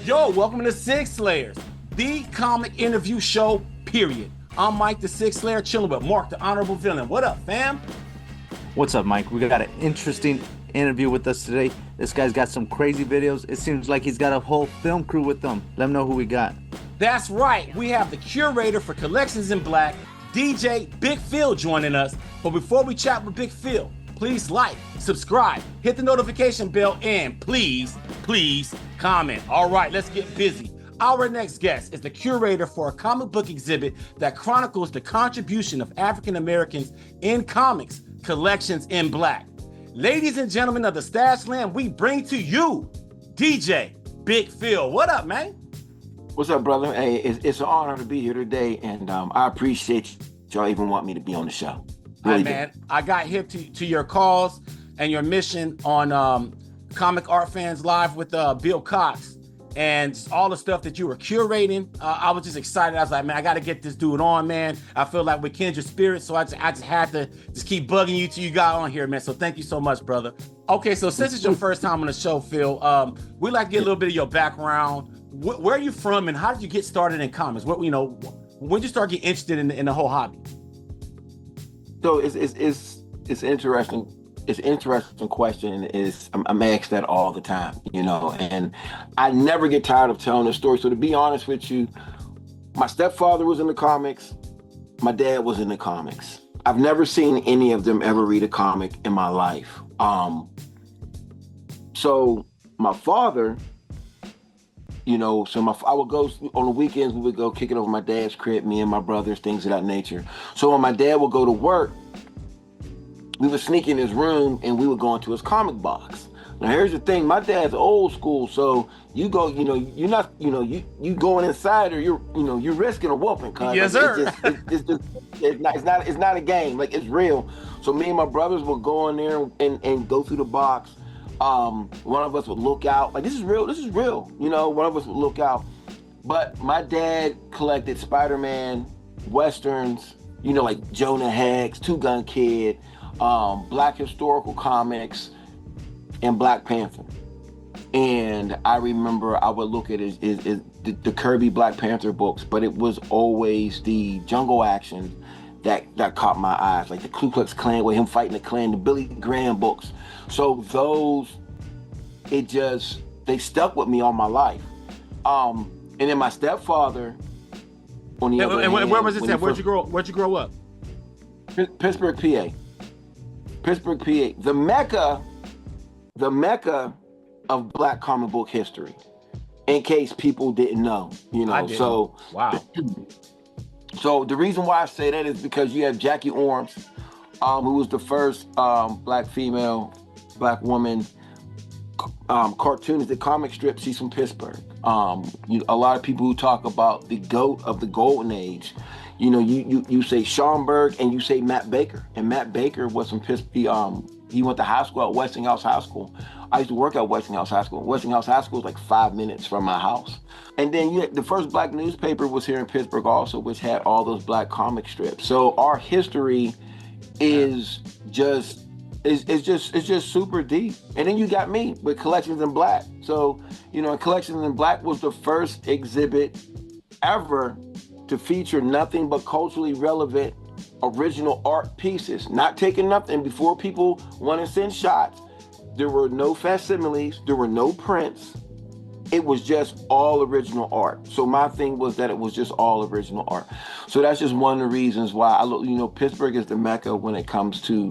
Yo, welcome to Sig Slayers, the comic interview show, period. I'm Mike the Sig Slayer, chilling with Mark the Honorable Villain. What up, fam? What's up, Mike? We got an interesting interview with us today. This guy's got some crazy videos. It seems like he's got a whole film crew with him. Let him know who we got. That's right. We have the curator for Collections in Black, DJ Big Phill, joining us. But before we chat with Big Phill, please like, subscribe, hit the notification bell, and please comment. All right, let's get busy. Our next guest is the curator for a comic book exhibit that chronicles the contribution of African Americans in comics, Collections in Black. Ladies and gentlemen of the Stash Land, we bring to you DJ Big Phill. What up, man? What's up, brother? Hey, it's an honor to be here today, and I appreciate y'all even want me to be on the show. Really, man, I got hip to your calls and your mission on Comic Art Fans Live with Bill Cox and just all the stuff that you were curating. I was just excited. I was like, man, I got to get this dude on, man. I feel like we're kindred spirits, so I just had to just keep bugging you till you got on here, man. So thank you so much, brother. Okay, so since it's your first time on the show, Phil, we'd like to get a little bit of your background. Where are you from, and how did you get started in comics? When did you start getting interested in the whole hobby? So it's interesting. It's an interesting question. I'm asked that all the time, and I never get tired of telling the story. So to be honest with you, my stepfather was in the comics. My dad was in the comics. I've never seen any of them ever read a comic in my life. So my father, I would go on the weekends. We would go kick it over my dad's crib, me and my brothers, things of that nature. So when my dad would go to work, we would sneak in his room and we would go into his comic box. Now here's the thing: my dad's old school, so you go, you're not, you going inside, or you're risking a whooping. Yes, sir. It's not a game. Like, it's real. So me and my brothers would go in there and go through the box. One of us would look out, like, this is real. One of us would look out. But my dad collected Spider-Man, Westerns, like Jonah Hex, Two Gun Kid, Black historical comics, and Black Panther. And I remember I would look at the Kirby Black Panther books, but it was always the jungle action that caught my eyes, like the Ku Klux Klan, with him fighting the Klan, the Billy Graham books. So those, they stuck with me all my life. And then my stepfather, on the other hand, where was this at? Where'd you grow up? Pittsburgh, PA. Pittsburgh, PA. The Mecca of Black comic book history, in case people didn't know, So wow. So the reason why I say that is because you have Jackie Orms, who was the first Black woman cartoonist, the comic strip. She's from Pittsburgh. A lot of people who talk about the GOAT of the golden age, you say Schomburg and you say Matt Baker. And Matt Baker was from Pittsburgh. He went to high school at Westinghouse High School. I used to work at Westinghouse High School. Westinghouse High School is like 5 minutes from my house. And then the first Black newspaper was here in Pittsburgh also, which had all those Black comic strips. So our history is just super deep. And then you got me with Collections in Black. So, Collections in Black was the first exhibit ever to feature nothing but culturally relevant original art pieces, not taking nothing. Before people want to send shots, there were no facsimiles, there were no prints. It was just all original art. So my thing was that it was just all original art. So that's just one of the reasons why Pittsburgh is the Mecca when it comes to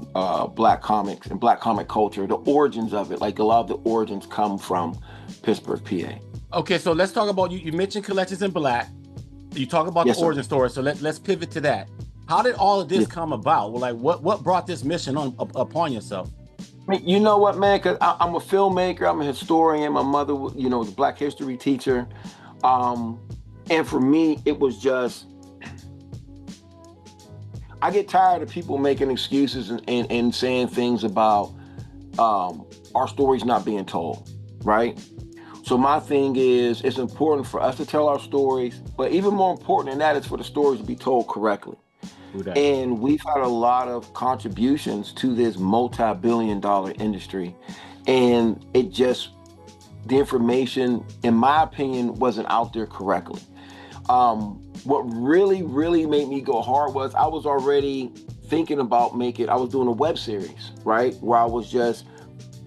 Black comics and Black comic culture, the origins of it. Like, a lot of the origins come from Pittsburgh, PA. Okay, so let's talk about, you mentioned Collections in Black. You talk about the origin story, so let's pivot to that. How did all of this come about? Well, like, what brought this mission upon yourself? I mean, you know what, man? Because I'm a filmmaker, I'm a historian. My mother, was a Black history teacher, and for me, it was just, I get tired of people making excuses and saying things about our stories not being told, right? So my thing is, it's important for us to tell our stories, but even more important than that is for the stories to be told correctly. And we've had a lot of contributions to this multi-billion-dollar industry, and it just the information, in my opinion, wasn't out there correctly. What really, really made me go hard was I was already thinking about I was doing a web series, right? Where I was just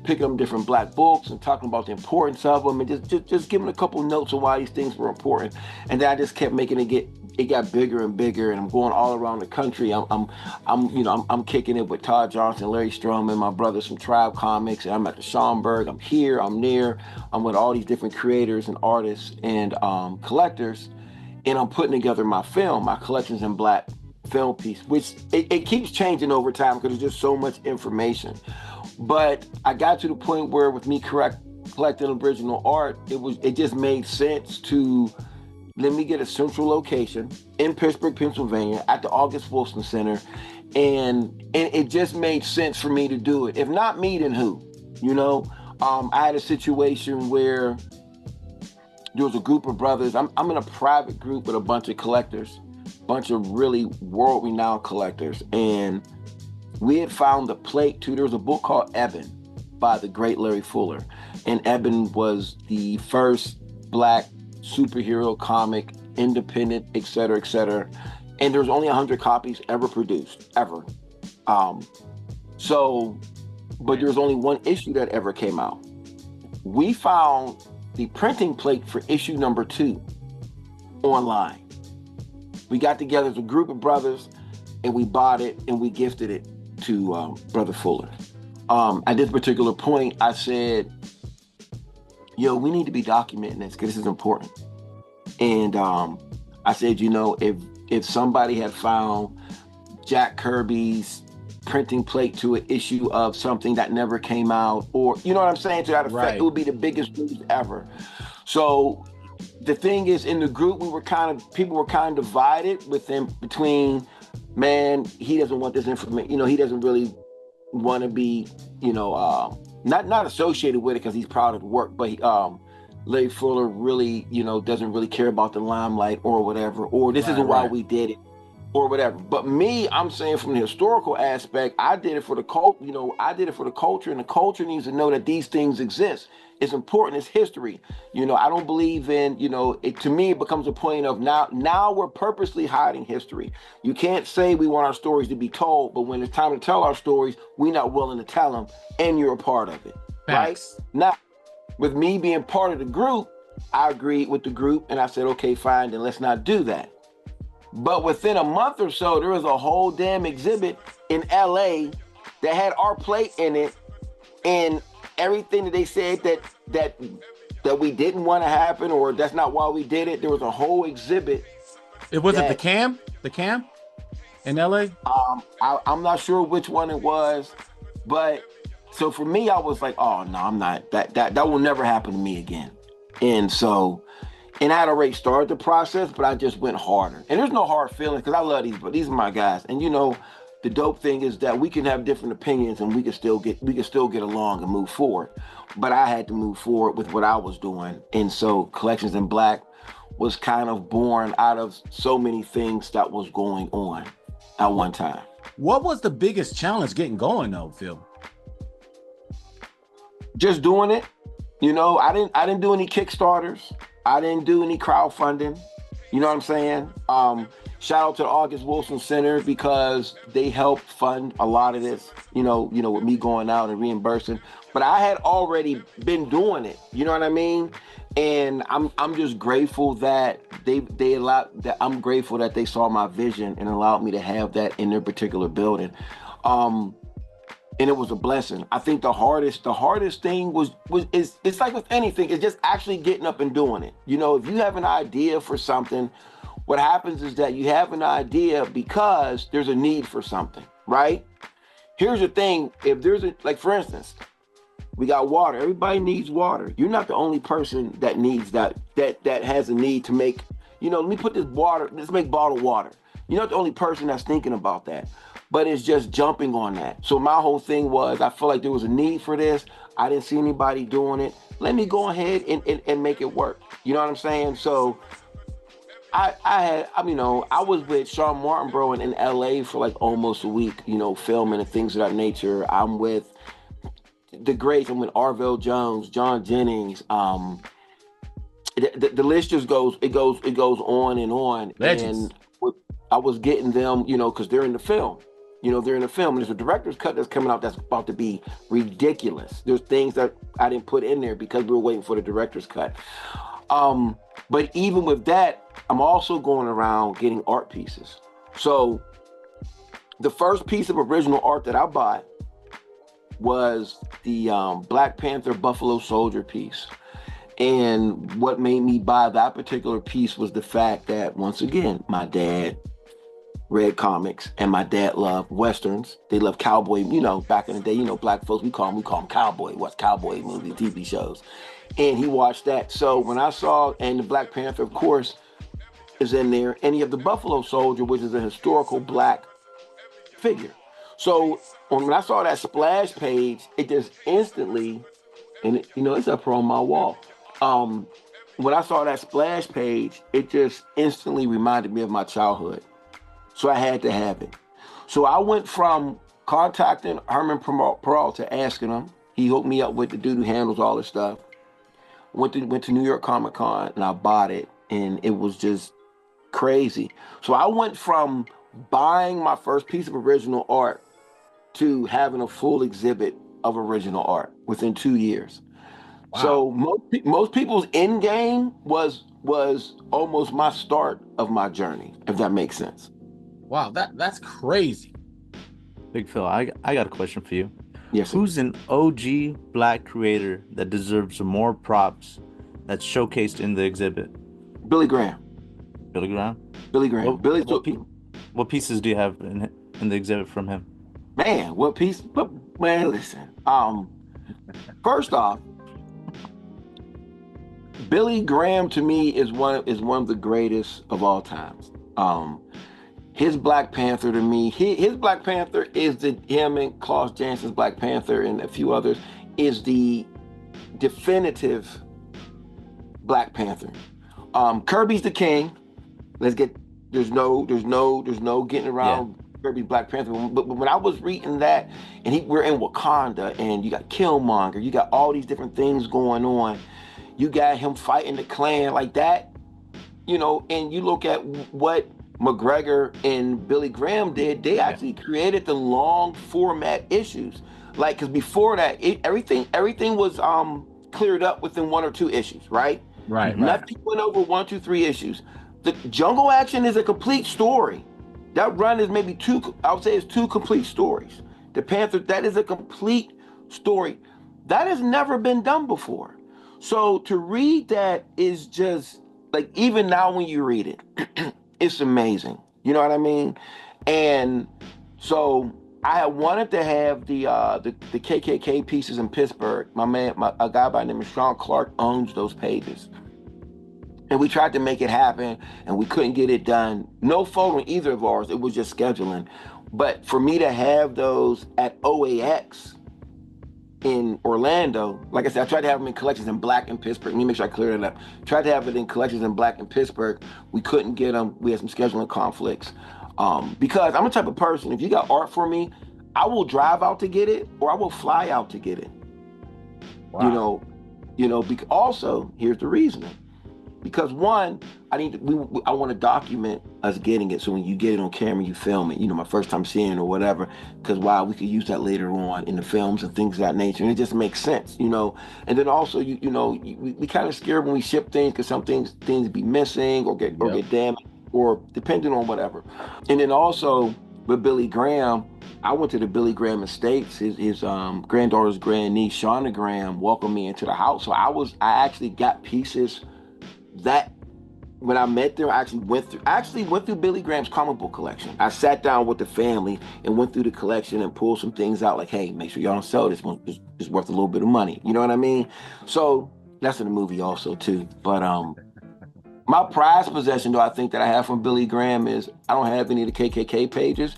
picking up different Black books and talking about the importance of them and just giving a couple notes on why these things were important. And then I just kept making it got bigger and bigger, and I'm going all around the country. I'm kicking it with Todd Johnson, Larry Stroman, my brothers from Tribe Comics, and I'm at the Schaumburg. I'm here, I'm near, I'm with all these different creators and artists and collectors, and I'm putting together my Collections in Black film piece, which it keeps changing over time because there's just so much information. But I got to the point where with me collecting original art, it just made sense to let me get a central location in Pittsburgh, Pennsylvania at the August Wilson Center. And it just made sense for me to do it. If not me, then who? I had a situation where there was a group of brothers. I'm in a private group with a bunch of collectors, bunch of really world-renowned collectors. And we had found a plate too. There was a book called Eben by the great Larry Fuller. And Eben was the first Black superhero comic, independent, et cetera, et cetera. And there's only 100 copies ever produced, ever. But there was only one issue that ever came out. We found the printing plate for issue number 2 online. We got together as a group of brothers and we bought it and we gifted it to Brother Fuller. At this particular point, I said, we need to be documenting this because this is important. And I said, if somebody had found Jack Kirby's printing plate to an issue of something that never came out, or, you know what I'm saying, to that effect, right, it would be the biggest news ever. So the thing is, in the group, people were kind of divided between, man, he doesn't want this information, he doesn't really want to be, not associated with it because he's proud of the work, but Larry Fuller really, doesn't really care about the limelight or whatever, or this isn't why we did it or whatever. But me, I'm saying from the historical aspect, I did it for the culture, and the culture needs to know that these things exist. It's important. It's history. I don't believe in, to me, it becomes a point of now we're purposely hiding history. You can't say we want our stories to be told, but when it's time to tell our stories, we're not willing to tell them, and you're a part of it. Thanks. Right? Now, with me being part of the group, I agreed with the group and I said, okay, fine, then let's not do that. But within a month or so, there was a whole damn exhibit in LA that had our plate in it, and everything that they said that we didn't want to happen, or that's not why we did it. There was a whole exhibit. It wasn't the cam in LA? I'm not sure which one it was, but so for me, I was like, oh no, I'm not, that will never happen to me again. And I had already started the process, but I just went harder. And there's no hard feelings because I love these, but these are my guys. And the dope thing is that we can have different opinions and we can still get along and move forward. But I had to move forward with what I was doing. And so Collections in Black was kind of born out of so many things that was going on at one time. What was the biggest challenge getting going though, Phil? Just doing it. I didn't do any Kickstarters. I didn't do any crowdfunding. You know what I'm saying? Shout out to the August Wilson Center because they helped fund a lot of this, with me going out and reimbursing. But I had already been doing it. You know what I mean? And I'm just grateful that I'm grateful that they saw my vision and allowed me to have that in their particular building. And it was a blessing. I think the hardest thing is it's like with anything, it's just actually getting up and doing it. If you have an idea for something, what happens is that you have an idea because there's a need for something, right? Here's the thing, if there's for instance, we got water. Everybody needs water. You're not the only person that needs that has a need to make, let me put let's make bottled water. You're not the only person that's thinking about that. But it's just jumping on that. So my whole thing was, I feel like there was a need for this. I didn't see anybody doing it. Let me go ahead and make it work. You know what I'm saying? So I was with Sean Martin, bro, in LA for like almost a week, filming and things of that nature. I'm with the greats. I mean, Arvell Jones, John Jennings. The list just goes. It goes on and on. Legends. And I was getting them, because they're in the film. They're in the film, and there's a director's cut that's coming out that's about to be ridiculous. There's things that I didn't put in there because we were waiting for the director's cut. But even with that, I'm also going around getting art pieces. So the first piece of original art that I bought was the Black Panther Buffalo Soldier piece. And what made me buy that particular piece was the fact that, once again, my dad read comics, and my dad loved Westerns. They loved cowboy, back in the day, black folks, we call them cowboy, watch cowboy movies, TV shows. And he watched that. So when I saw, and the Black Panther, of course, is in there, and you have the Buffalo Soldier, which is a historical black figure. So when I saw that splash page, it just instantly, and it's up on my wall. When I saw that splash page, it just instantly reminded me of my childhood. So I had to have it. So I went from contacting Herman Peralta, asking him. He hooked me up with the dude who handles all this stuff. Went to New York Comic Con, and I bought it, and it was just crazy. So I went from buying my first piece of original art to having a full exhibit of original art within 2 years. Wow. So most people's end game was almost my start of my journey, if that makes sense. Wow, that's crazy. Big Phill, I got a question for you. Yes, sir. Who's an OG black creator that deserves more props that's showcased in the exhibit? Billy Graham. Billy Graham? Billy Graham. What pieces do you have in the exhibit from him? Man, what piece? Man, listen. First off, Billy Graham to me is one of the greatest of all times. His Black Panther to me, his Black Panther is him and Klaus Jansen's Black Panther and a few others is the definitive Black Panther. Kirby's the king. There's no getting around Kirby's Black Panther. But when I was reading that, and we're in Wakanda, and you got Killmonger, you got all these different things going on. You got him fighting the Klan like that, and you look at what McGregor and Billy Graham did, they actually created the long format issues. Because before that, everything was cleared up within 1 or 2 issues, right? Right. Nothing went over 1, 2, 3 issues. The Jungle Action is a complete story. That run is maybe 2, I would say it's 2 complete stories. The Panther, that is a complete story. That has never been done before. So to read that is just, even now when you read it, it's amazing. You know what I mean? And so I had wanted to have the KKK pieces in Pittsburgh. A guy by the name of Sean Clark owns those pages. And we tried to make it happen, and we couldn't get it done. No fault on either of ours. It was just scheduling. But for me to have those at OAX in Orlando, like I said, I tried to have them in collections in black in Pittsburgh. Let me make sure I clear it up. Tried to have it in collections in black in Pittsburgh. We couldn't get them. We had some scheduling conflicts. Because I'm the type of person, if you got art for me, I will drive out to get it, or I will fly out to get it. Wow. Also, here's the reasoning. Because one, I want to document us getting it. So when you get it on camera, you film it, my first time seeing it or whatever, because we could use that later on in the films and things of that nature. And it just makes sense, And then also, we kind of scared when we ship things because some things be missing or get damaged or depending on whatever. And then also with Billy Graham, I went to the Billy Graham Estates. His granddaughter's grandniece, Shauna Graham, welcomed me into the house. So I actually got pieces that when I met them, I actually went through Billy Graham's comic book collection. I sat down with the family and went through the collection and pulled some things out like, hey, make sure y'all don't sell this one. It's worth a little bit of money. You know what I mean? So that's in the movie also too. But my prized possession, though, I think that I have from Billy Graham is I don't have any of the KKK pages,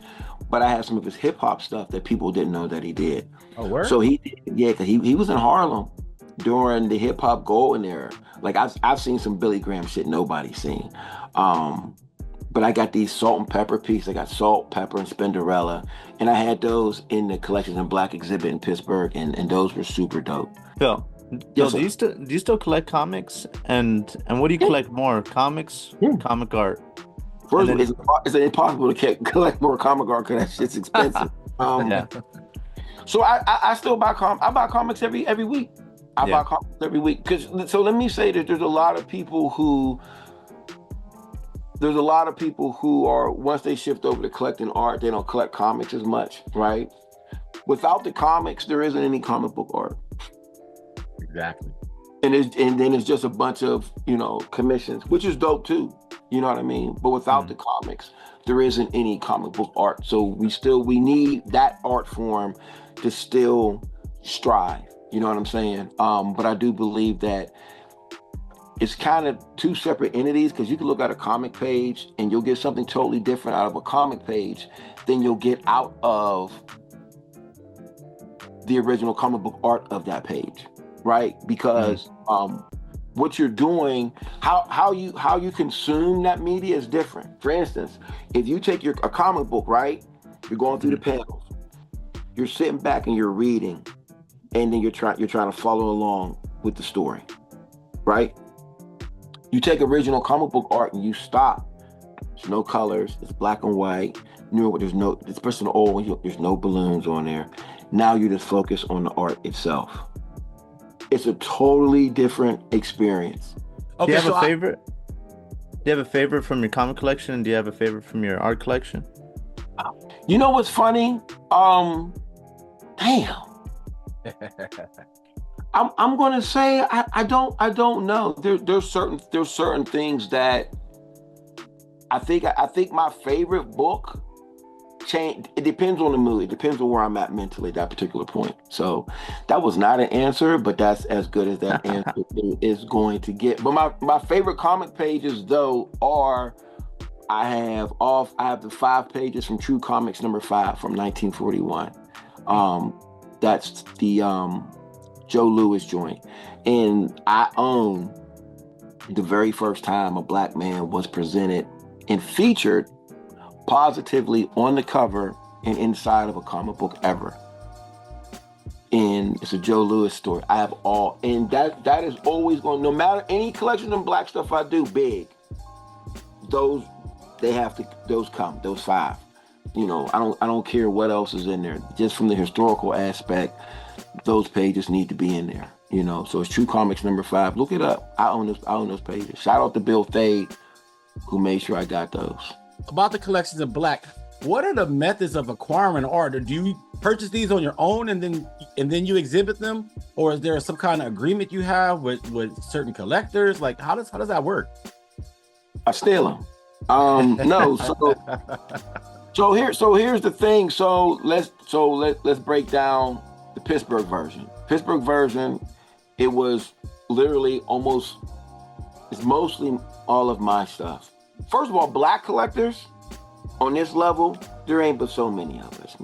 but I have some of his hip hop stuff that people didn't know that he did. Oh, word? So because he was in Harlem during the hip hop golden era. Like I've seen some Billy Graham shit nobody's seen. But I got these salt and pepper pieces. I got salt, pepper, and Spinderella. And I had those in the Collections in Black exhibit in Pittsburgh, and those were super dope. Phil, Yes, do you still collect comics? And what do you collect more? Comics, comic art? First, it's impossible to collect more comic art because that shit's expensive. Yeah. So I still buy I buy comics every week. I buy comics every week so let me say that there's a lot of people who are, once they shift over to collecting art, they don't collect comics as much, right? Without the comics, there isn't any comic book art. Exactly. And then it's just a bunch of, commissions, which is dope too. You know what I mean? But without the comics, there isn't any comic book art. So we need that art form to still strive. You know what I'm saying? But I do believe that it's kind of two separate entities, because you can look at a comic page and you'll get something totally different out of a comic page than you'll get out of the original comic book art of that page, right? Because what you're doing, how you consume that media is different. For instance, if you take a comic book, right? You're going through the panels, you're sitting back and you're reading, and then you're trying to follow along with the story, right? You take original comic book art and you stop. There's no colors. It's black and white. There's no, especially the old one, there's no balloons on there. Now you just focus on the art itself. It's a totally different experience. Okay, do you have a favorite? Do you have a favorite from your comic collection? And do you have a favorite from your art collection? You know what's funny? Damn. I'm gonna say I don't know. There's certain things that I think my favorite book change. It depends on the mood. It depends on where I'm at mentally at that particular point. So that was not an answer, but that's as good as that answer is going to get. But my favorite comic pages though are, I have the 5 pages from True Comics number 5 from 1941. That's the Joe Louis joint. And I own the very first time a black man was presented and featured positively on the cover and inside of a comic book ever. And it's a Joe Louis story. I have all, and that is always going, no matter any collection of black stuff I do big, those come, those 5. I don't care what else is in there. Just from the historical aspect, those pages need to be in there. So it's True Comics number 5. Look it up. I own those pages. Shout out to Bill Thade, who made sure I got those. About the collections in black, what are the methods of acquiring art? Or do you purchase these on your own and then you exhibit them, or is there some kind of agreement you have with certain collectors? Like how does that work? I steal them. No. So here's the thing. So let's break down the Pittsburgh version. Pittsburgh version, it was literally it's mostly all of my stuff. First of all, black collectors on this level, there ain't but so many of us.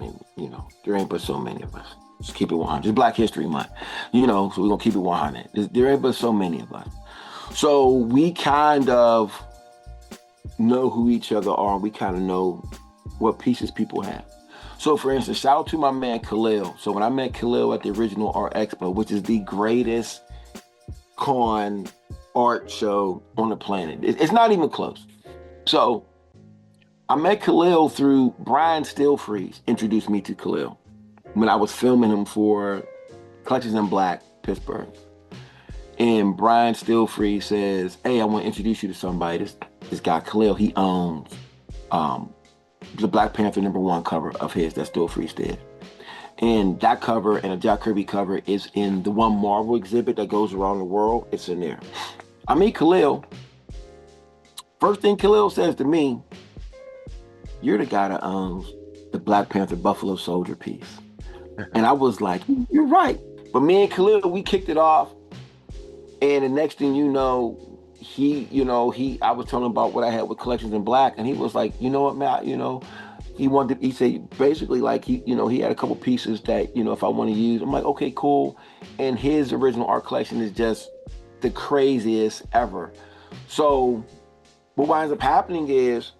There ain't but so many of us. Just keep it 100. It's Black History Month, so we're gonna keep it 100. There ain't but so many of us. So we kind of know who each other are. We kind of know what pieces people have. So for instance, shout out to my man Khalil. So when I met Khalil at the original Art Expo, which is the greatest con art show on the planet, it's not even close. So I met Khalil through Brian Stillfreeze, introduced me to Khalil when I was filming him for Collections in Black, Pittsburgh. And Brian Stillfreeze says, hey, I want to introduce you to somebody. This guy Khalil, he owns the Black Panther #1 cover of his that Stillfreeze did. And that cover and a Jack Kirby cover is in the one Marvel exhibit that goes around the world. It's in there. I meet Khalil. First thing Khalil says to me, you're the guy that owns the Black Panther Buffalo Soldier piece. And I was like, you're right. But me and Khalil, we kicked it off. And the next thing you know, I was telling him about what I had with Collections in Black, and he was like, you know what, Matt, he said basically like he had a couple pieces that, if I want to use, I'm like, okay, cool. And his original art collection is just the craziest ever. So what winds up happening is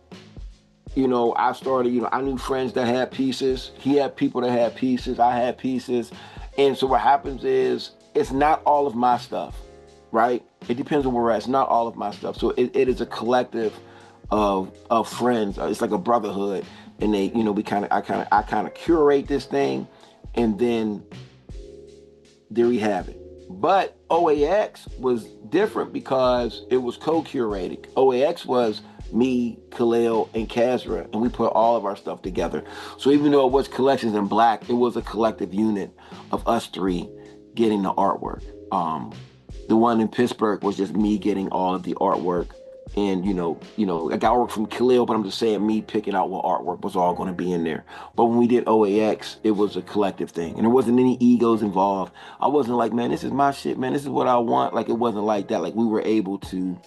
I started, I knew friends that had pieces. He had people that had pieces. I had pieces. And so what happens is it's not all of my stuff, right? It depends on where we're at. It's not all of my stuff. So it is a collective of friends. It's like a brotherhood. And they, I kind of curate this thing, and then there we have it. But OAX was different because it was co-curating. OAX was me, Khalil, and Kazra, and we put all of our stuff together. So even though it was Collections in Black, it was a collective unit of us three getting the artwork. The one in Pittsburgh was just me getting all of the artwork. And, I got work from Khalil, but I'm just saying me picking out what artwork was all going to be in there. But when we did OAX, it was a collective thing. And there wasn't any egos involved. I wasn't like, man, this is my shit, man. This is what I want. Like, it wasn't like that. Like, we were able to,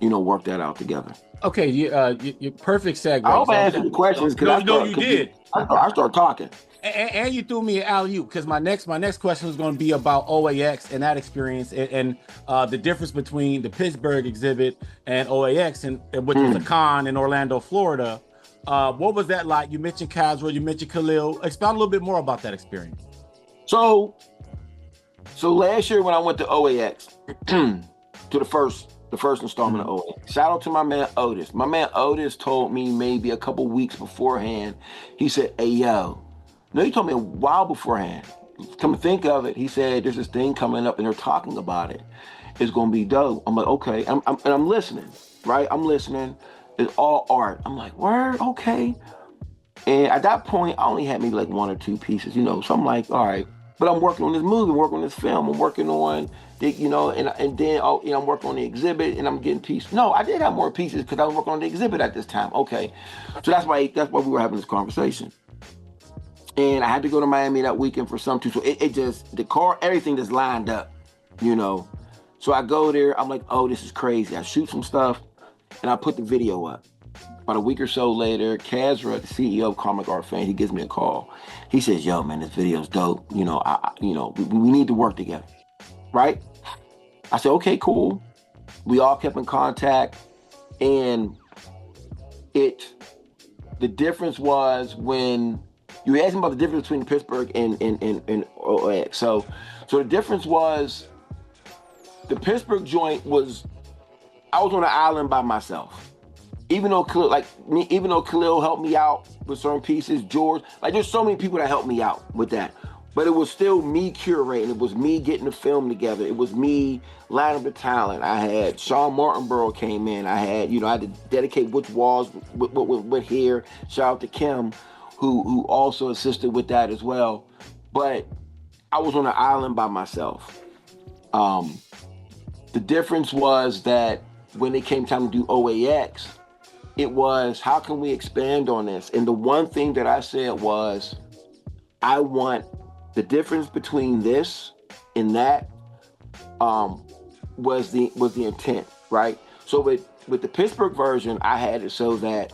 work that out together. Okay, you perfect segue. I hope I answered the questions. No, you did. I started talking. And you threw me an alley-oop because my next question was going to be about OAX and that experience and the difference between the Pittsburgh exhibit and OAX, and which was a con in Orlando, Florida. What was that like? You mentioned Kazra, you mentioned Khalil. Expound a little bit more about that experience. So last year when I went to OAX, to the first installment of OAX, shout out to my man Otis. My man Otis told me maybe a couple weeks beforehand. He said, "Hey, yo." No, he told me a while beforehand. Come to think of it, he said, there's this thing coming up and they're talking about it. It's going to be dope. I'm like, okay. And I'm listening, right? I'm listening. It's all art. I'm like, word? Okay. And at that point, I only had maybe like one or two pieces, So I'm like, all right. But I'm working on this movie, I'm working on this film, I'm working on, and then I'm working on the exhibit and I'm getting pieces. No, I did have more pieces because I was working on the exhibit at this time. Okay. So that's why we were having this conversation. And I had to go to Miami that weekend for something. So it just, everything just lined up, So I go there, I'm like, oh, this is crazy. I shoot some stuff and I put the video up. About a week or so later, Kazra, the CEO of Comic Art Fan, he gives me a call. He says, yo, man, this video's dope. We need to work together, right? I said, okay, cool. We all kept in contact. And the difference was when, you asked me about the difference between Pittsburgh and OAX. So the difference was the Pittsburgh joint was, I was on an island by myself. Even though Khalil helped me out with certain pieces, George, like there's so many people that helped me out with that. But it was still me curating. It was me getting the film together. It was me lining up the talent. I had Sean Martinborough came in. I had to dedicate which walls went here. Shout out to Kim, who also assisted with that as well. But I was on an island by myself. The difference was that when it came time to do OAX, it was, how can we expand on this? And the one thing that I said was, I want the difference between this and that was the intent, right? So with the Pittsburgh version, I had it so that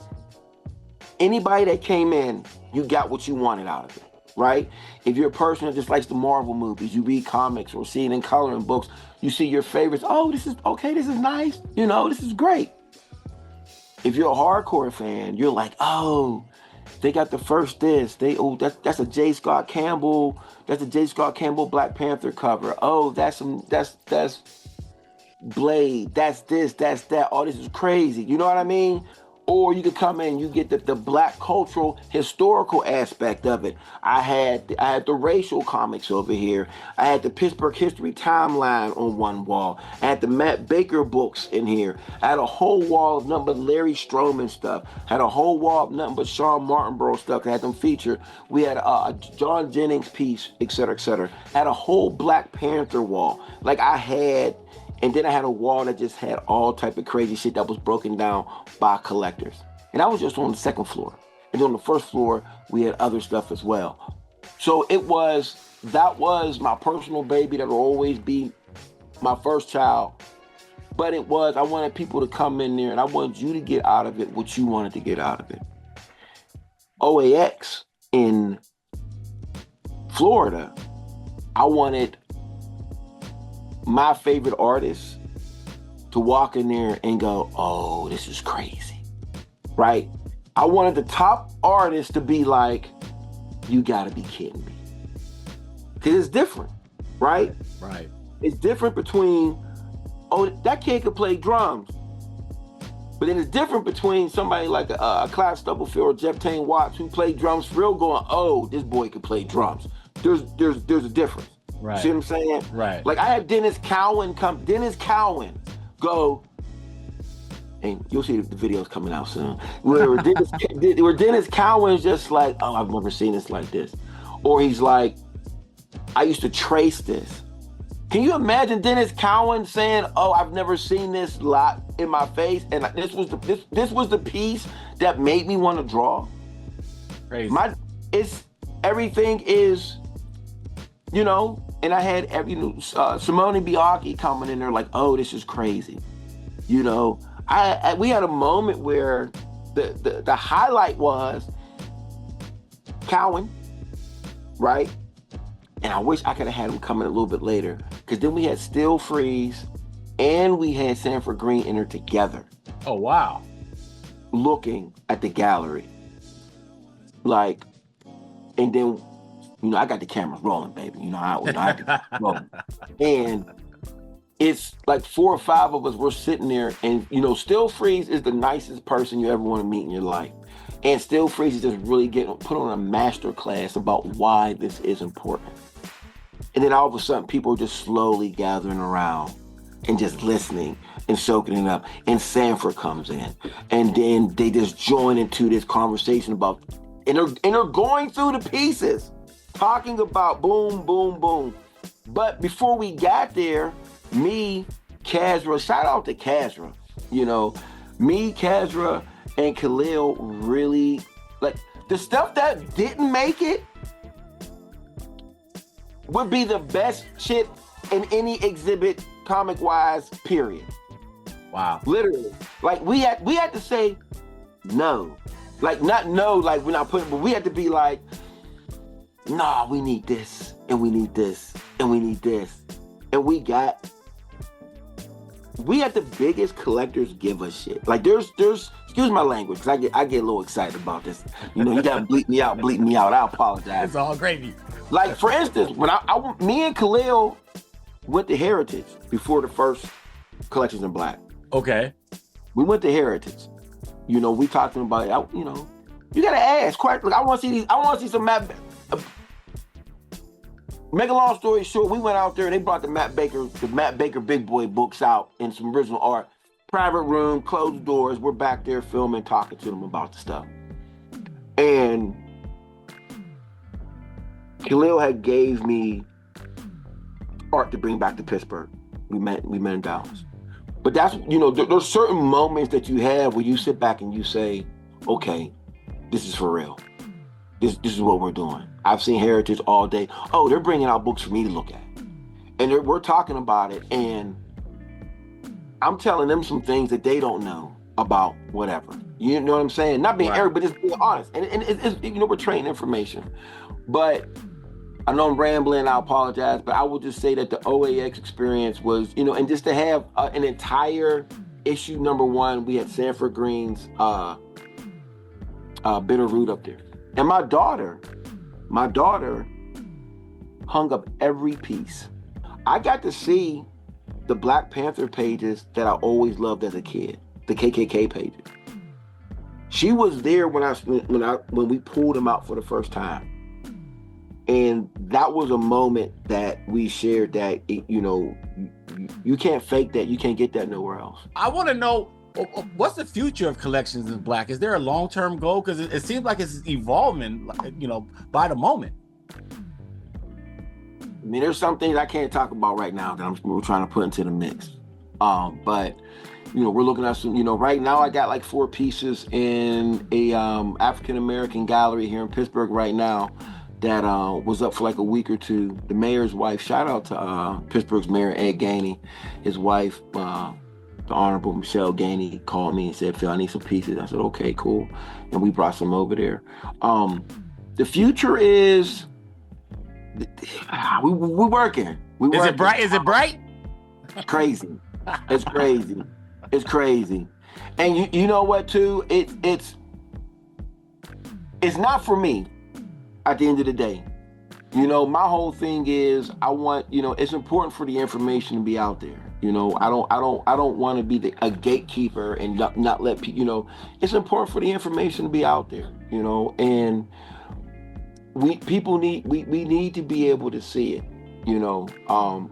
anybody that came in, you got what you wanted out of it, right? If you're a person that just likes the Marvel movies, you read comics or see it in color in books, you see your favorites. Oh, this is okay. This is nice. This is great. If you're a hardcore fan, you're like, oh, they got the first this. That's a J. Scott Campbell. That's a J. Scott Campbell Black Panther cover. Oh, that's Blade. That's this. That's that. Oh, this is crazy. You know what I mean? Or you could come in, you get the Black cultural historical aspect of it. I had the racial comics over here. I had the Pittsburgh history timeline on one wall. I had the Matt Baker books in here. I had a whole wall of nothing but Larry Stroman stuff. I had a whole wall of nothing but Sean Martinborough stuff. I had them featured. We had a John Jennings piece, et cetera, et cetera. I had a whole Black Panther wall. And then I had a wall that just had all type of crazy shit that was broken down by collectors. And I was just on the second floor. And on the first floor, we had other stuff as well. So that was my personal baby. That will always be my first child. But I wanted people to come in there and I wanted you to get out of it what you wanted to get out of it. OAX in Florida, I wanted my favorite artists to walk in there and go, oh, this is crazy, right? I wanted the top artists to be like, you gotta be kidding me. Cause it's different, right? Right. It's different between, oh, that kid could play drums. But then it's different between somebody like a Clive Stubblefield or Jeff Tane Watts who played drums for real going, oh, this boy could play drums. There's a difference. Right. See what I'm saying? Right. Like I had Dennis Cowan go, and you'll see the videos coming out soon, where Dennis Cowan's just like, oh, I've never seen this like this. Or he's like, I used to trace this. Can you imagine Dennis Cowan saying, oh, I've never seen this lot in my face, and this was the piece that made me want to draw? Crazy. Everything is, you know, and I had Simone Bianchi coming in there like, oh, this is crazy. You know, we had a moment where the highlight was Cowan, right? And I wish I could have had him come in a little bit later, because then we had Still Freeze and we had Sanford Green enter together. Oh, wow. Looking at the gallery. Like, and then, you know, I got the cameras rolling, baby. You know, I got the rolling. And it's like 4 or 5 of us were sitting there, and, you know, Still Freeze is the nicest person you ever want to meet in your life. And Still Freeze is just really put on a master class about why this is important. And then all of a sudden, people are just slowly gathering around and just listening and soaking it up. And Sanford comes in, and then they just join into this conversation about, and they're going through the pieces, talking about boom, boom, boom. But before we got there, me, Kazra, shout out to Kazra, you know, me, Kazra, and Khalil really, like, the stuff that didn't make it would be the best shit in any exhibit, comic-wise, period. Wow. Literally. Like, we had to say no. Like, not no, like, we're not putting, but we had to be like, nah, we need this, and we need this, and we need this. And we had the biggest collectors give us shit. Like, there's excuse my language, because I get a little excited about this. You know, you gotta bleep me out. I apologize. It's all gravy. Like, for instance, when me and Khalil went to Heritage before the first Collections in Black. Okay. We went to Heritage. You know, we talked to them about it. You know, you gotta ask. Quite, like, I want to see some Matt. Make a long story short, we went out there and they brought the Matt Baker Big Boy books out in some original art. Private room, closed doors. We're back there filming, talking to them about the stuff. And Khalil had gave me art to bring back to Pittsburgh. We met in Dallas. But that's, you know, there's certain moments that you have where you sit back and you say, okay, this is for real. This is what we're doing. I've seen Heritage all day. Oh, they're bringing out books for me to look at. And we're talking about it, and I'm telling them some things that they don't know about whatever. You know what I'm saying? Not being arrogant, but just being honest. And it's, you know, we're trading information. But I know I'm rambling, I apologize, but I will just say that the OAX experience was, you know, and just to have an entire issue number 1, we had Sanford Green's Bitter Root up there. And my daughter hung up every piece. I got to see the Black Panther pages that I always loved as a kid, the KKK pages. She was there when we pulled them out for the first time. And that was a moment that we shared that, you know, you can't fake that. You can't get that nowhere else. I want to know, what's the future of Collections in Black? Is there a long-term goal? Because it seems like it's evolving, you know, by the moment. I mean, there's some things I can't talk about right now that we're trying to put into the mix. But, you know, we're looking at some, you know, right now I got like 4 pieces in a African-American gallery here in Pittsburgh right now that was up for like a week or 2. The mayor's wife, shout out to Pittsburgh's mayor, Ed Gainey, his wife, the Honorable Michelle Gainey, called me and said, Phil, I need some pieces. I said, okay, cool. And we brought some over there. The future is, we're working. Is it bright? Is it bright? Crazy. It's crazy. It's crazy. And you know what too? It's It's not for me at the end of the day. You know, my whole thing is I want, you know, it's important for the information to be out there. You know, I don't want to be a gatekeeper and not let people, you know, it's important for the information to be out there, you know, and we need to be able to see it, you know,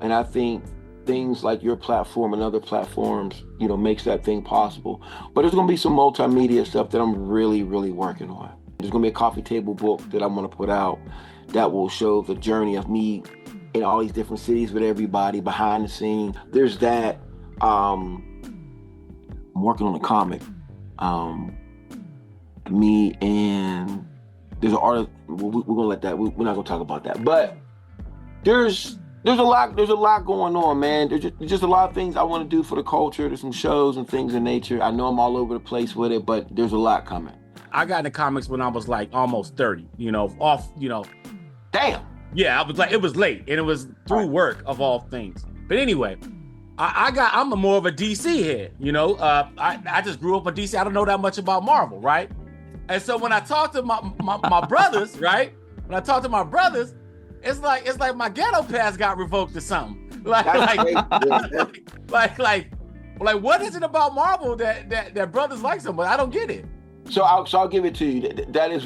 and I think things like your platform and other platforms, you know, makes that thing possible. But there's going to be some multimedia stuff that I'm really, really working on. There's going to be a coffee table book that I'm going to put out that will show the journey of me in all these different cities with everybody behind the scene. There's that. I'm working on a comic. Me and there's an artist. We're gonna let that. We're not gonna talk about that. But there's a lot going on, man. There's just a lot of things I want to do for the culture. There's some shows and things in nature. I know I'm all over the place with it, but there's a lot coming. I got into comics when I was like almost 30, you know, Damn. Yeah, I was like, it was late, and it was through work of all things. But anyway, I'm more of a DC head, you know. I just grew up on DC. I don't know that much about Marvel, right? And so when I talk to my brothers, right? When I talk to my brothers, it's like my ghetto pass got revoked or something. Like what is it about Marvel that brothers like so much? I don't get it. So I'll give it to you. That is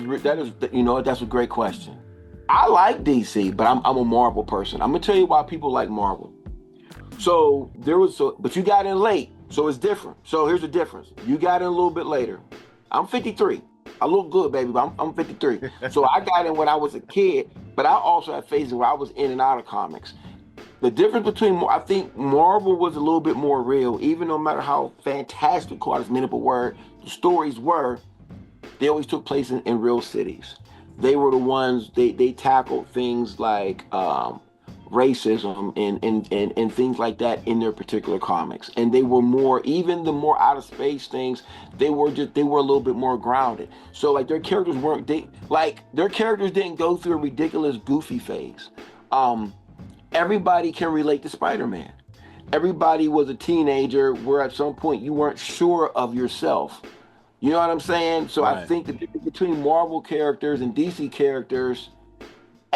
you know, that's a great question. I like DC, but I'm a Marvel person. I'm gonna tell you why people like Marvel. But you got in late, so it's different. So here's the difference. You got in a little bit later. I'm 53. I look good, baby, but I'm 53. So I got in when I was a kid, but I also had phases where I was in and out of comics. The difference between, I think Marvel was a little bit more real, even no matter how fantastic, quite as minute a word, the stories were, they always took place in real cities. They were the ones, they tackled things like racism and things like that in their particular comics. And they were more, even the more out of space things, they were a little bit more grounded. So like their characters didn't go through a ridiculous goofy phase. Everybody can relate to Spider-Man. Everybody was a teenager where at some point you weren't sure of yourself. You know what I'm saying? So right. I think the difference between Marvel characters and DC characters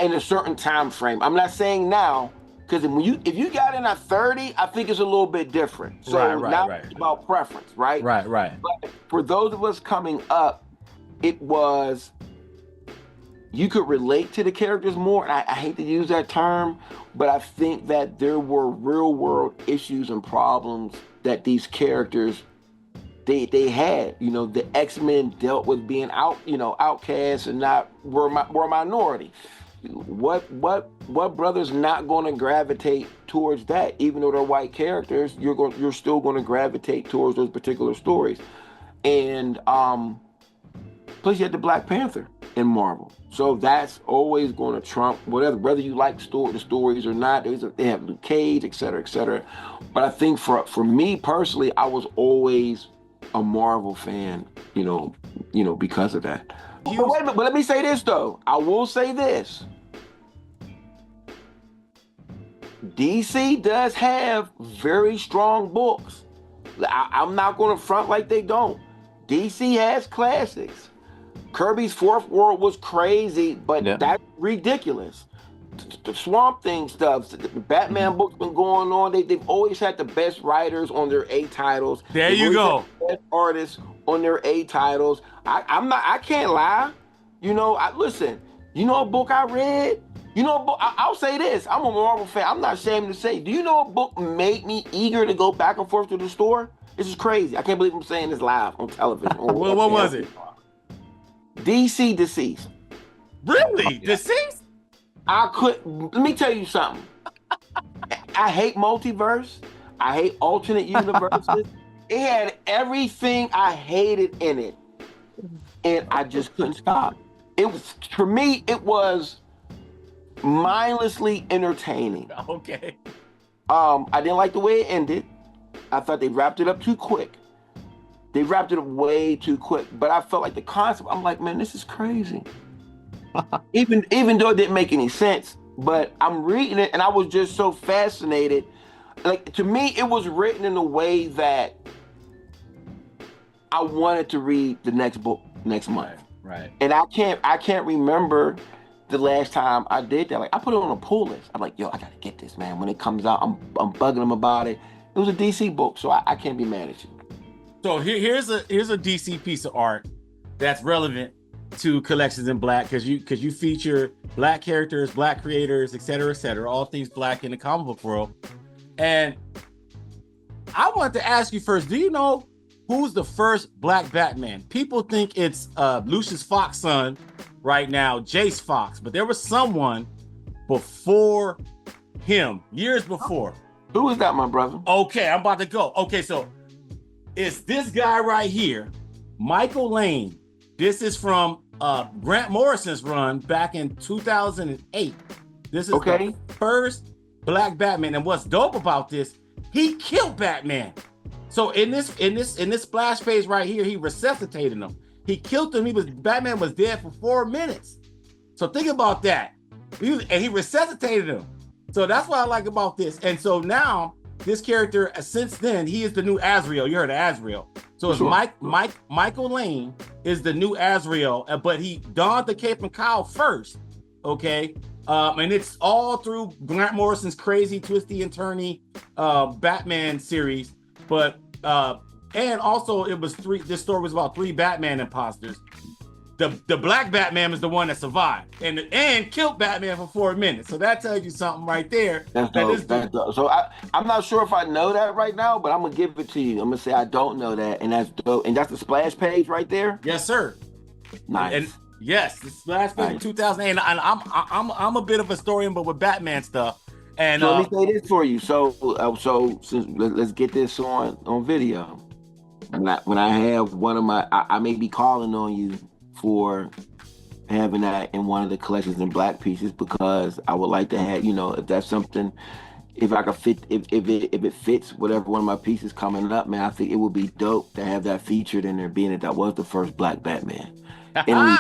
in a certain time frame. I'm not saying now, because if you got in at 30, I think it's a little bit different. So now it's about preference, right? Right. But for those of us coming up, it was, you could relate to the characters more. And I hate to use that term, but I think that there were real world issues and problems that these characters they had. You know, the X-Men dealt with being outcasts and were a minority. What brother's not going to gravitate towards that? Even though they're white characters, you're still going to gravitate towards those particular stories. And plus you had the Black Panther in Marvel, so that's always going to trump whether you like the stories or not. They have Luke Cage, et cetera. But I think for me personally, I was always a Marvel fan, you know, because of that. But wait a minute, but let me say this though. I will say this. DC does have very strong books. I'm not going to front like they don't. DC has classics. Kirby's Fourth World was crazy, but that's ridiculous. The Swamp Thing stuff, the Batman books been going on. They've always had the best writers on their A titles. There you go. The best artists on their A titles. I can't lie. You know, listen. You know a book I read? You know a book? I'll say this. I'm a Marvel fan. I'm not ashamed to say. Do you know a book made me eager to go back and forth to the store? This is crazy. I can't believe I'm saying this live on television. Well, what was it? DC Deceased. Really? Deceased? Let me tell you something. I hate multiverse. I hate alternate universes. It had everything I hated in it. And I just couldn't stop. For me, it was mindlessly entertaining. Okay. I didn't like the way it ended. I thought they wrapped it up too quick. They wrapped it up way too quick. But I felt like the concept, I'm like, man, this is crazy. even though it didn't make any sense, but I'm reading it and I was just so fascinated. Like, to me, it was written in a way that I wanted to read the next book next month. Right. And I can't remember the last time I did that. Like I put it on a pull list. I'm like, yo, I gotta get this, man. When it comes out, I'm bugging them about it. It was a DC book, so I can't be mad at you. So here's a DC piece of art that's relevant to Collections in Black because you feature Black characters, Black creators, et cetera, all things Black in the comic book world. And I wanted to ask you first, do you know who's the first Black Batman? People think it's Lucius Fox's son right now, Jace Fox, but there was someone before him, years before. Who is that, my brother? Okay, I'm about to go. Okay, so it's this guy right here, Michael Lane. This is from Grant Morrison's run back in 2008. This is the first Black Batman. And what's dope about this, he killed Batman. So in this splash page right here, he resuscitated him. He killed him. Batman was dead for 4 minutes. So think about that. He resuscitated him. So that's what I like about this. And so now this character, since then, he is the new Azrael. You heard of Azrael. So it's Michael Lane is the new Azrael, but he donned the cape and cowl first. Okay. And it's all through Grant Morrison's crazy, twisty, and turny Batman series. But and also it was this story was about 3 Batman imposters. The Black Batman is the one that survived and killed Batman for 4 minutes. So that tells you something right there. That's dope. So I'm not sure if I know that right now, but I'm gonna give it to you. I'm gonna say I don't know that, and that's dope. And that's the splash page right there. Yes, sir. Nice. And yes, the splash page in 2008. And I'm a bit of a historian, but with Batman stuff. And so let me say this for you. So since let's get this on video. When I have one of my, I may be calling on you for having that in one of the Collections in Black pieces, because I would like to have, if that's something, if I could fit, if it fits whatever one of my pieces coming up, man, I think it would be dope to have that featured in there, being that was the first Black Batman. And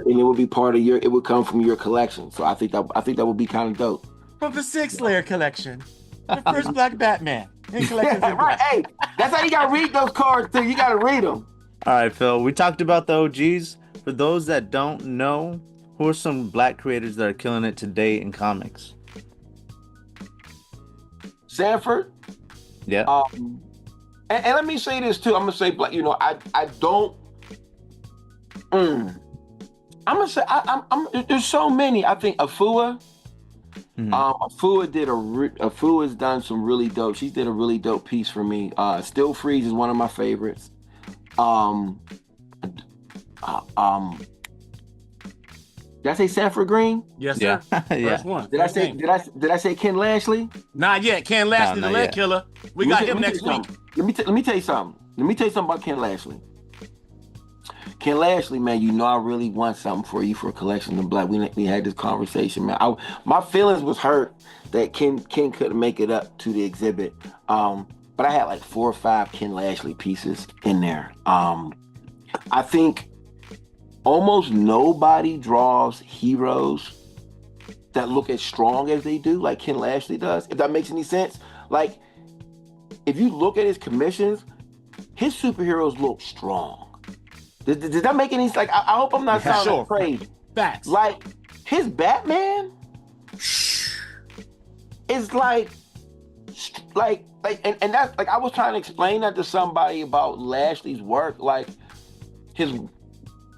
it would be part of it would come from your collection. So I think that would be kind of dope. From the Sig Slayers collection, the first Black Batman. Right. Hey, that's how you gotta read those cards too. You gotta read them. All right, Phil. We talked about the OGs. For those that don't know, who are some Black creators that are killing it today in comics? Sanford. Yeah. And let me say this too. I'm gonna say, Black. I don't. I'm gonna say there's so many. I think Afua. Afua has done some really dope. She did a really dope piece for me. Still Freeze is one of my favorites. Did I say Sanford Green? Yes, sir. Yeah. One. Did I say Ken Lashley? Not yet. Ken Lashley, the leg killer. We got him next week. Let me tell you something. Let me tell you something about Ken Lashley. Ken Lashley, man, I really want something for you for Collections in Black. We had this conversation, man. My feelings was hurt that Ken couldn't make it up to the exhibit. But I had like 4 or 5 Ken Lashley pieces in there. I think almost nobody draws heroes that look as strong as they do, like Ken Lashley does, if that makes any sense. Like, if you look at his commissions, his superheroes look strong. Does that make any sense? Like, I hope I'm not sounding crazy. Facts. Like, his Batman is like, and that's like, I was trying to explain that to somebody about Lashley's work. Like, his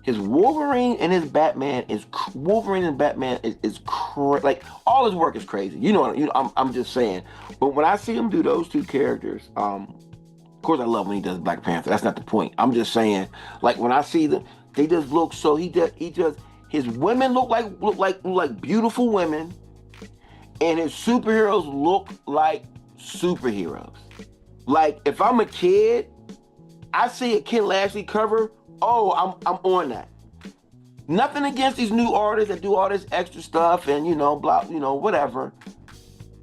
Wolverine and his Batman is like, all his work is crazy. I'm just saying. But when I see him do those 2 characters, of course I love when he does Black Panther. That's not the point. I'm just saying, like, when I see them, they just look so. His women look like beautiful women, and his superheroes look like superheroes. Like, if I'm a kid, I see a Ken Lashley cover. Oh, I'm on that. Nothing against these new artists that do all this extra stuff and blah, whatever.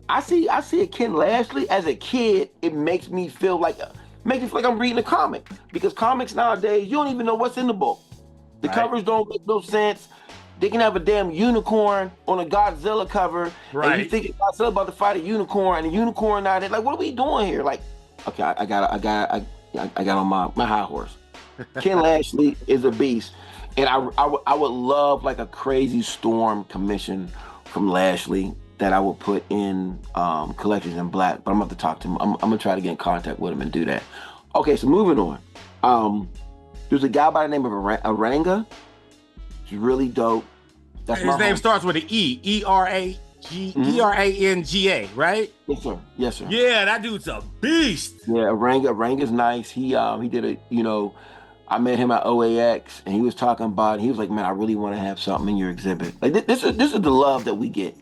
I see a Ken Lashley as a kid. It makes me feel like I'm reading a comic, because comics nowadays, you don't even know what's in the book. The covers don't make no sense. They can have a damn unicorn on a Godzilla cover, and you think Godzilla about to fight a unicorn, and the unicorn out there. Like, what are we doing here? Like, okay, I got on my high horse. Ken Lashley is a beast. And I would love like a crazy storm commission from Lashley that I would put in Collections in Black, but I'm gonna have to talk to him. I'm gonna try to get in contact with him and do that. Okay, so moving on. There's a guy by the name of Aranga. He's really dope. His name starts with an E. E-R-A-N-G-A, right? Yes, sir. Yes, sir. Yeah, that dude's a beast. Yeah, Aranga's nice. He did a, I met him at OAX and he was talking about, he was like, man, I really want to have something in your exhibit. Like this is the love that we get.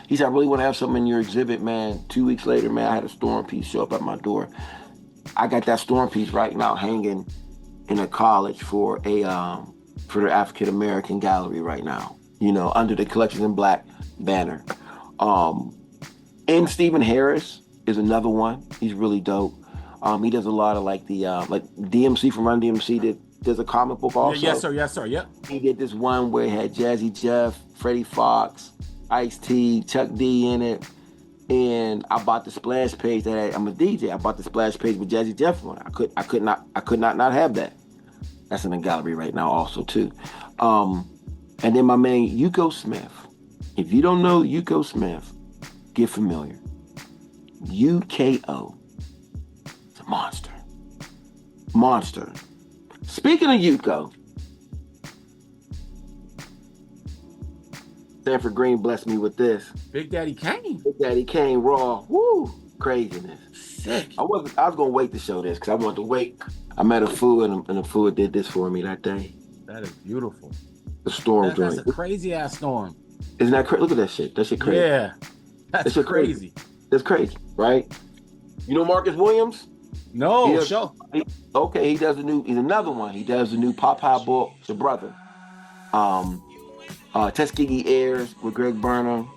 He said, I really want to have something in your exhibit, man. 2 weeks later, man, I had a storm piece show up at my door. I got that storm piece right now hanging in a college for their African American gallery right now, under the Collections in Black banner. And Stephen Harris is another one. He's really dope. He does a lot of like the like DMC from Run DMC does a comic book also. Yes, sir. Yep. He did this one where it had Jazzy Jeff, Freddie Fox, Ice-T, Chuck D in it. And I bought the splash page I'm a DJ. I bought the splash page with Jazzy Jeff on it. I could not have that. That's in the gallery right now also too. And then my man Yuko Smith. If you don't know Yuko Smith, get familiar. UKO. It's a monster. Monster. Speaking of Yuko, Stanford Green blessed me with this. Big Daddy Kane. Big Daddy Kane raw. Woo! Craziness. Sick. I was gonna wait to show this because I wanted to wait. I met a fool and a fool did this for me that day. That is beautiful. The storm joint. That's a crazy ass storm. Isn't that crazy? Look at that shit. That shit crazy. Yeah. That's crazy. That's crazy, right? You know Marcus Williams? No, sure. He does he's another one. He does the new Popeye book, The Brother. Tuskegee Airs with Greg Burnham.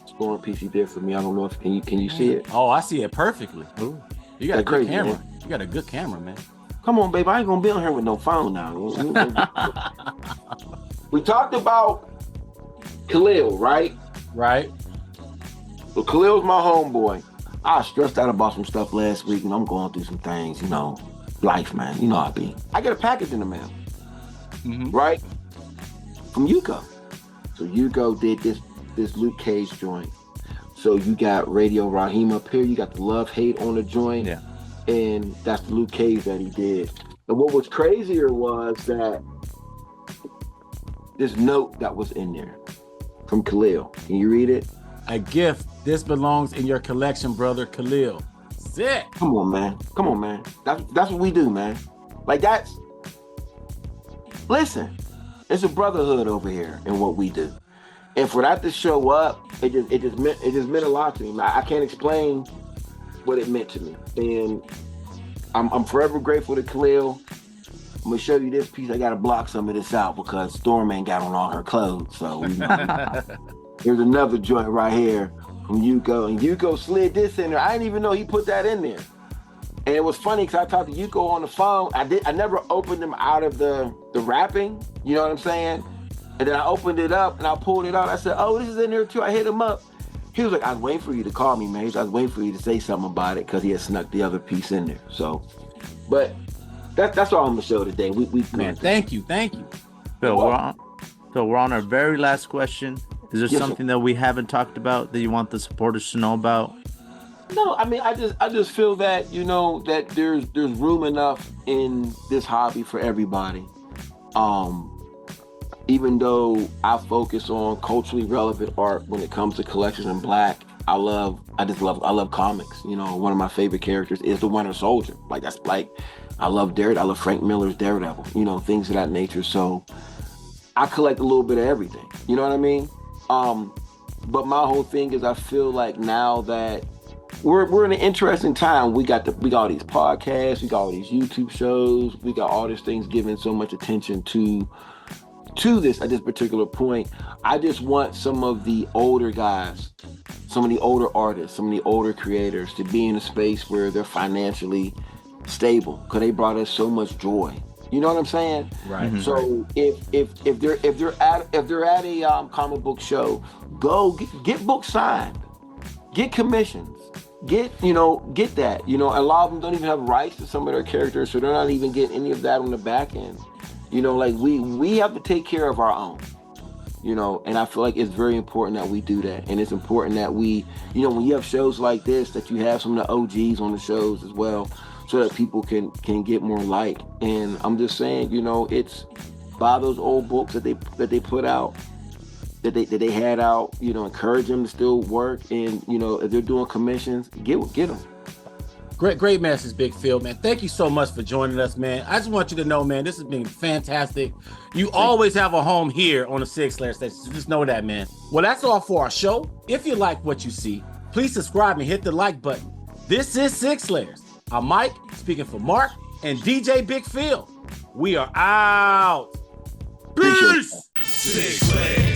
Storm piece he did for me. I don't know if can you see it? Oh, I see it perfectly. Ooh. You got a good camera. Man. You got a good camera, man. Come on, babe. I ain't gonna be on here with no phone now. We talked about Khalil, right? Right. So Khalil's my homeboy. I was stressed out about some stuff last week, and I'm going through some things, life, man. You know how I be. I get a package in the mail, right? From Yuko. So Yuko did this Luke Cage joint. So you got Radio Raheem up here. You got the Love Hate on the joint. Yeah. And that's the Luke Cage that he did. And what was crazier was that this note that was in there from Khalil. Can you read it? A gift. This belongs in your collection, brother Khalil. Sick. Come on, man. That's what we do, man. Like that's. Listen, it's a brotherhood over here in what we do, and for that to show up, it just meant a lot to me. I can't explain what it meant to me, and I'm forever grateful to Khalil. I'm gonna show you this piece. I gotta block some of this out because Storm ain't got on all her clothes. So here's another joint right here from Yuko, and Yuko slid this in there. I didn't even know he put that in there. And it was funny because I talked to Yuko on the phone. I never opened them out of the wrapping. You know what I'm saying? And then I opened it up and I pulled it out. I said, "Oh, this is in there too." I hit him up. He was like, "I was waiting for you to call me, man. I was waiting for you to say something about it because he had snuck the other piece in there." So, but that's all I'm gonna show today. We man, thank you. Phil, we're on our very last question. Is there something that we haven't talked about that you want the supporters to know about? No, I mean, I just feel that, that there's room enough in this hobby for everybody. Even though I focus on culturally relevant art when it comes to Collections in Black, I love comics. One of my favorite characters is the Winter Soldier. I love Daredevil. I love Frank Miller's Daredevil, things of that nature. So I collect a little bit of everything. You know what I mean? But my whole thing is I feel like now that we're in an interesting time. We got all these podcasts, we got all these YouTube shows, we got all these things giving so much attention to this at this particular point. I just want some of the older guys, some of the older artists, some of the older creators to be in a space where they're financially stable because they brought us so much joy. You know what I'm saying? Right. So if they're at a comic book show, go get books signed, get commissions, get that. A lot of them don't even have rights to some of their characters, so they're not even getting any of that on the back end. You know, like we have to take care of our own. You know, and I feel like it's very important that we do that. And it's important that we, you know, when you have shows like this, that you have some of the OGs on the shows as well, so that people can get more light. And I'm just saying, you know, it's buy those old books that they put out, that they had out, you know, encourage them to still work. And, you know, if they're doing commissions, get them. Great message, Big Phill, man. Thank you so much for joining us, man. I just want you to know, man, this has been fantastic. You always have a home here on the Sig Slayers station. So just know that, man. Well, that's all for our show. If you like what you see, please subscribe and hit the like button. This is Sig Slayers. I'm Mike, speaking for Mark and DJ Big Phill. We are out. Peace. Sig Slayers.